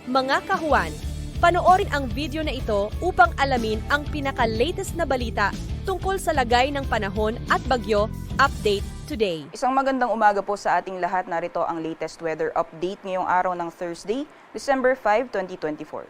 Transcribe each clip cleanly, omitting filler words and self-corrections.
Mga kahuan, panoorin ang video na ito upang alamin ang pinaka-latest na balita tungkol sa lagay ng panahon at bagyo. Update today. Isang magandang umaga po sa ating lahat. Narito ang latest weather update ngayong araw ng Thursday, December 5, 2024.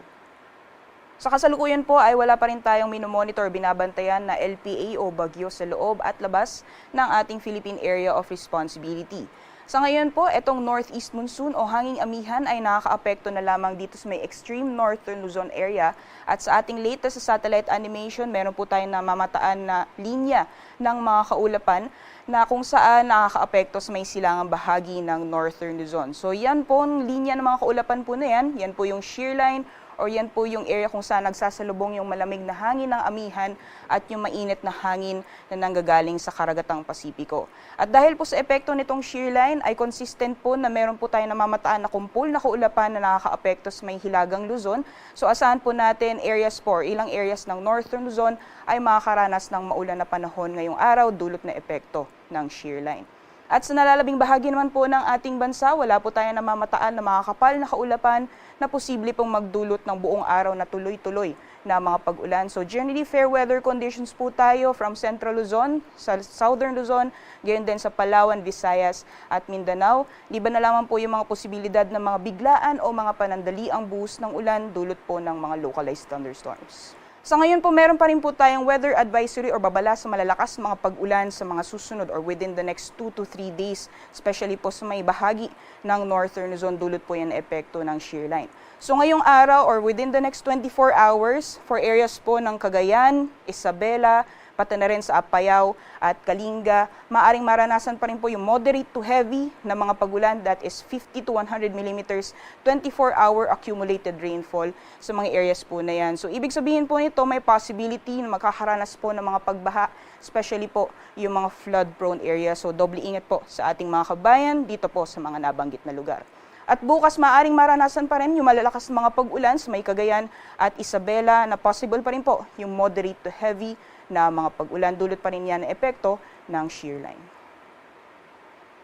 Sa kasalukuyan po ay wala pa rin tayong minomonitor binabantayan na LPA o bagyo sa loob at labas ng ating Philippine Area of Responsibility. Sa ngayon po, itong northeast monsoon o hanging amihan ay nakakaapekto na lamang dito sa may extreme northern Luzon area. At sa ating latest sa satellite animation, meron po tayong namamataan na linya ng mga kaulapan na kung saan nakakaapekto sa may silangang bahagi ng northern Luzon. So yan po ang linya ng mga kaulapan po na yan po yung shear line, or yan po yung area kung saan nagsasalubong yung malamig na hangin ng amihan at yung mainit na hangin na nanggagaling sa karagatang Pasipiko. At dahil po sa epekto nitong shear line ay consistent po na meron po tayo namamataan na kumpul na kaulapan na nakakaapekto sa may hilagang Luzon. So asahan po natin areas po, ilang areas ng northern Luzon ay makakaranas ng maulan na panahon ngayong araw dulot na epekto ng shear line. At sa nalalabing bahagi naman po ng ating bansa, wala po tayo namamataan na makakapal na kaulapan na posible pong magdulot ng buong araw na tuloy-tuloy na mga pag-ulan. So generally fair weather conditions po tayo from Central Luzon, sa Southern Luzon, gayon din sa Palawan, Visayas at Mindanao. Liban na lamang po yung mga posibilidad ng mga biglaan o mga panandaliang buhos ng ulan dulot po ng mga localized thunderstorms. Sa ngayon po, meron pa rin po tayong weather advisory or babala sa malalakas mga pag-ulan sa mga susunod or within the next 2 to 3 days, especially po sa may bahagi ng northern Luzon, dulot po yan na epekto ng shear line. So ngayong araw or within the next 24 hours, for areas po ng Cagayan, Isabela, pati na rin sa Apayao at Kalinga, maaring maranasan pa rin po yung moderate to heavy na mga pagulan, that is 50 to 100 millimeters, 24-hour accumulated rainfall sa mga areas po na yan. So ibig sabihin po nito, may possibility na magkakaranas po ng mga pagbaha, especially po yung mga flood-prone areas. So doble ingat po sa ating mga kabayan dito po sa mga nabanggit na lugar. At bukas maaring maranasan pa rin yung malalakas na mga pag-ulan sa may Cagayan at Isabela na possible pa rin po yung moderate to heavy na mga pag-ulan, dulot pa rin yan na epekto ng shear line.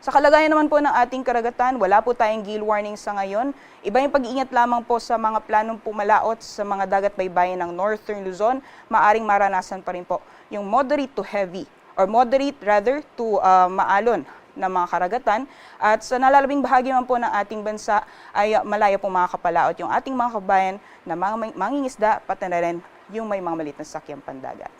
Sa kalagayan naman po ng ating karagatan, wala po tayong gale warning sa ngayon. Iba yung pag-iingat lamang po sa mga planong pumalaot sa mga dagat baybayin ng northern Luzon, maaring maranasan pa rin po yung moderate to heavy or moderate rather to maalon na mga karagatan. At sa nalalabing bahagi man po ng ating bansa ay malaya pong makakapalaot yung ating mga kabayan na mangingisda, pati na rin yung may mga maliit na sakyang pandagat.